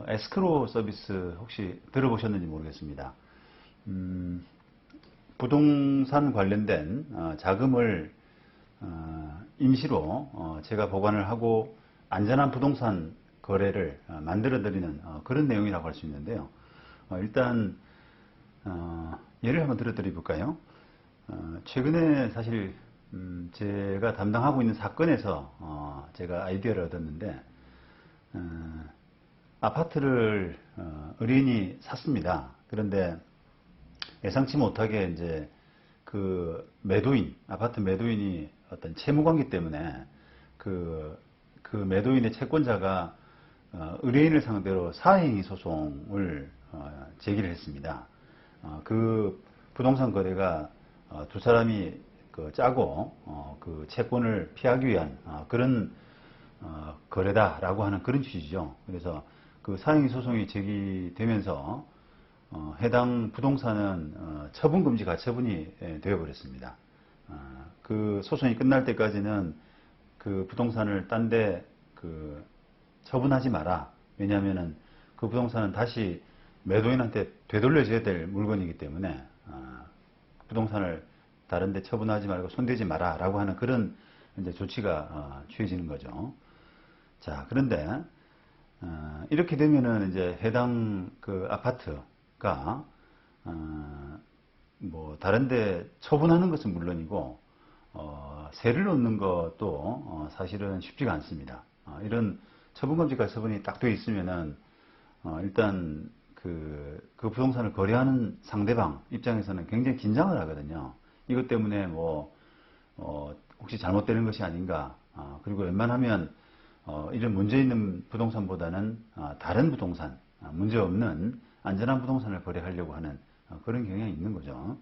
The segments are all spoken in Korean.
에스크로 서비스 혹시 들어보셨는지 모르겠습니다. 부동산 관련된 자금을 임시로 제가 보관을 하고 안전한 부동산 거래를 만들어 드리는 그런 내용이라고 할 수 있는데요. 일단 예를 한번 들어 드려 볼까요? 최근에 사실 제가 담당하고 있는 사건에서 제가 아이디어를 얻었는데, 아파트를 의뢰인이 샀습니다. 그런데 예상치 못하게 이제 그 매도인, 아파트 매도인이 어떤 채무관계 때문에 그 매도인의 채권자가 의뢰인을 상대로 사행위 소송을 제기를 했습니다. 그 부동산 거래가 두 사람이 짜고 그 채권을 피하기 위한 그런 거래다라고 하는 그런 취지죠. 그래서 그 사행위 소송이 제기되면서 해당 부동산은 처분금지 가처분이 되어버렸습니다. 그 소송이 끝날 때까지는 그 부동산을 딴 데 처분하지 마라. 왜냐하면은 그 부동산은 다시 매도인한테 되돌려줘야 될 물건이기 때문에 부동산을 다른 데 처분하지 말고 손대지 마라 라고 하는 그런 이제 조치가 취해지는 거죠. 자, 그런데 이렇게 되면은 이제 해당 그 아파트가 뭐 다른데 처분하는 것은 물론이고 세를 놓는 것도 사실은 쉽지가 않습니다. 이런 처분금지 가처분이 딱 되어 있으면은 일단 그 부동산을 거래하는 상대방 입장에서는 굉장히 긴장을 하거든요. 이것 때문에 뭐 혹시 잘못되는 것이 아닌가. 그리고 웬만하면 이런 문제 있는 부동산보다는 다른 부동산, 문제 없는 안전한 부동산을 거래하려고 하는 그런 경향이 있는 거죠.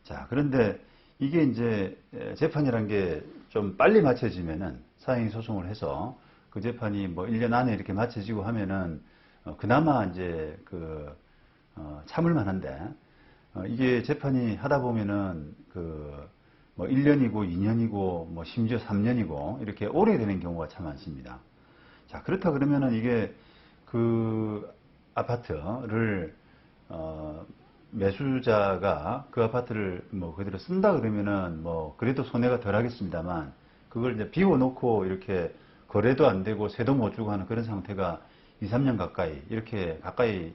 자, 그런데 이게 이제 재판이란 게 좀 빨리 마쳐지면은 사행위 소송을 해서 그 재판이 뭐 1년 안에 이렇게 마쳐지고 하면은 그나마 이제 참을 만한데, 이게 재판이 하다 보면은 뭐 1년이고 2년이고 뭐 심지어 3년이고 이렇게 오래되는 경우가 참 많습니다. 자, 그렇다 그러면은 이게 그 아파트를 매수자가 그 아파트를 뭐 그대로 쓴다 그러면은 뭐 그래도 손해가 덜 하겠습니다만, 그걸 이제 비워놓고 이렇게 거래도 안 되고 세도 못 주고 하는 그런 상태가 2, 3년 가까이 이렇게 가까이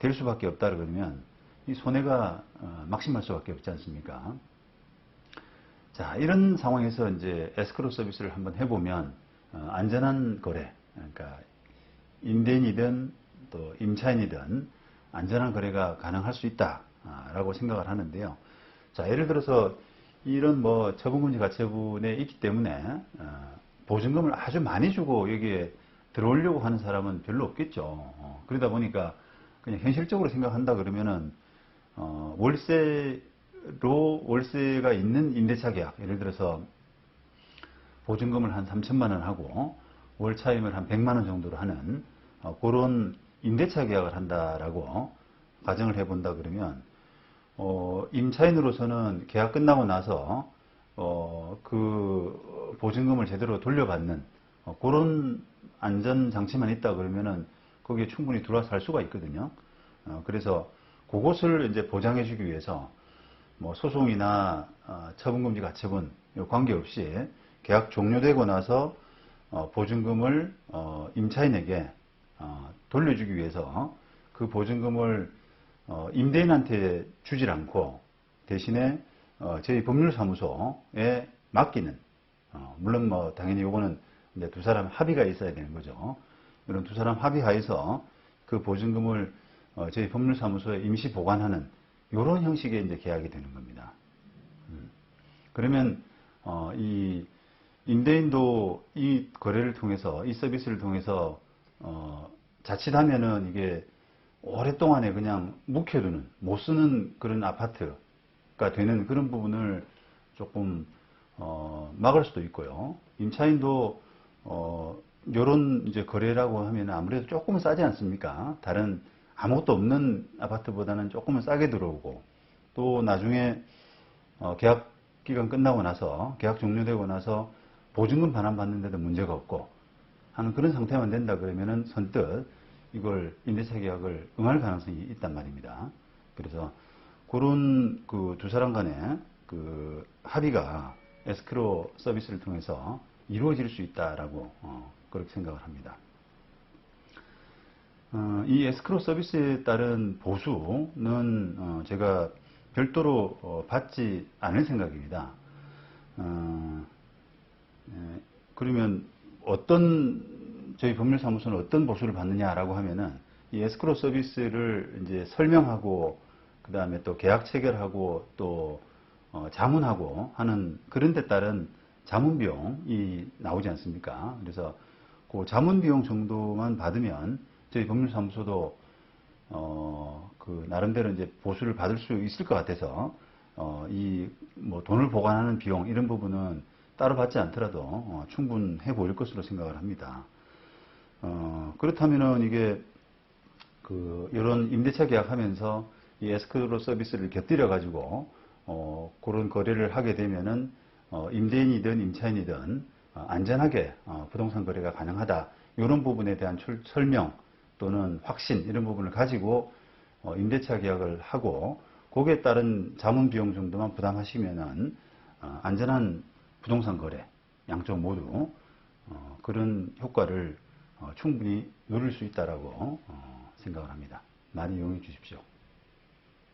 될 수밖에 없다 그러면 이 손해가 막심할 수밖에 없지 않습니까? 자, 이런 상황에서 이제 에스크로 서비스를 한번 해보면 안전한 거래, 그러니까 임대인이든 또 임차인이든 안전한 거래가 가능할 수 있다라고 생각을 하는데요. 자, 예를 들어서 이런 뭐 처분금지 가처분에 있기 때문에 보증금을 아주 많이 주고 여기에 들어오려고 하는 사람은 별로 없겠죠. 그러다 보니까 그냥 현실적으로 생각한다 그러면은 월세가 있는 임대차 계약, 예를 들어서 보증금을 한 3천만 원 하고 월 차임을 한 100만 원 정도로 하는 그런 임대차 계약을 한다라고 가정을 해본다 그러면 임차인으로서는 계약 끝나고 나서 그 보증금을 제대로 돌려받는 그런 안전장치만 있다 그러면은 거기에 충분히 들어와서 살 수가 있거든요. 그래서 그것을 이제 보장해주기 위해서 뭐 소송이나 처분금지 가처분 관계없이 계약 종료되고 나서 보증금을 임차인에게 돌려주기 위해서 그 보증금을 임대인한테 주질 않고 대신에 저희 법률사무소에 맡기는, 물론 뭐 당연히 요거는 이제 두 사람 합의가 있어야 되는 거죠. 이런 두 사람 합의하에서 그 보증금을 저희 법률사무소에 임시 보관하는 이런 형식의 이제 계약이 되는 겁니다. 그러면 이 임대인도 이 거래를 통해서, 이 서비스를 통해서 자칫하면은 이게 오랫동안에 그냥 묵혀두는, 못 쓰는 그런 아파트가 되는 그런 부분을 조금 막을 수도 있고요. 임차인도 요런 이제 거래라고 하면 아무래도 조금은 싸지 않습니까? 다른 아무것도 없는 아파트보다는 조금은 싸게 들어오고, 또 나중에 계약 기간 끝나고 나서, 계약 종료되고 나서 보증금 반환 받는데도 문제가 없고 하는 그런 상태만 된다 그러면은 선뜻 이걸 임대차 계약을 응할 가능성이 있단 말입니다. 그래서 그런 그 두 사람 간의 그 합의가 에스크로 서비스를 통해서 이루어질 수 있다라고 그렇게 생각을 합니다. 이 에스크로 서비스에 따른 보수는 제가 별도로 받지 않을 생각입니다. 그러면 저희 법률사무소는 어떤 보수를 받느냐라고 하면은 이 에스크로 서비스를 이제 설명하고 그 다음에 또 계약 체결하고 또 자문하고 하는 그런 데 따른 자문 비용이 나오지 않습니까? 그래서 그 자문 비용 정도만 받으면 저희 법률사무소도 그 나름대로 이제 보수를 받을 수 있을 것 같아서 이 뭐 돈을 보관하는 비용 이런 부분은 따로 받지 않더라도 충분해 보일 것으로 생각을 합니다. 그렇다면은 이게 이런 임대차 계약하면서 이 에스크로 서비스를 곁들여 가지고 그런 거래를 하게 되면은 임대인이든 임차인이든 안전하게 부동산 거래가 가능하다. 이런 부분에 대한 설명 또는 확신 이런 부분을 가지고 임대차 계약을 하고 거기에 따른 자문 비용 정도만 부담하시면은 안전한 부동산 거래 양쪽 모두 그런 효과를 충분히 누릴 수 있다라고 생각을 합니다. 많이 이용해 주십시오.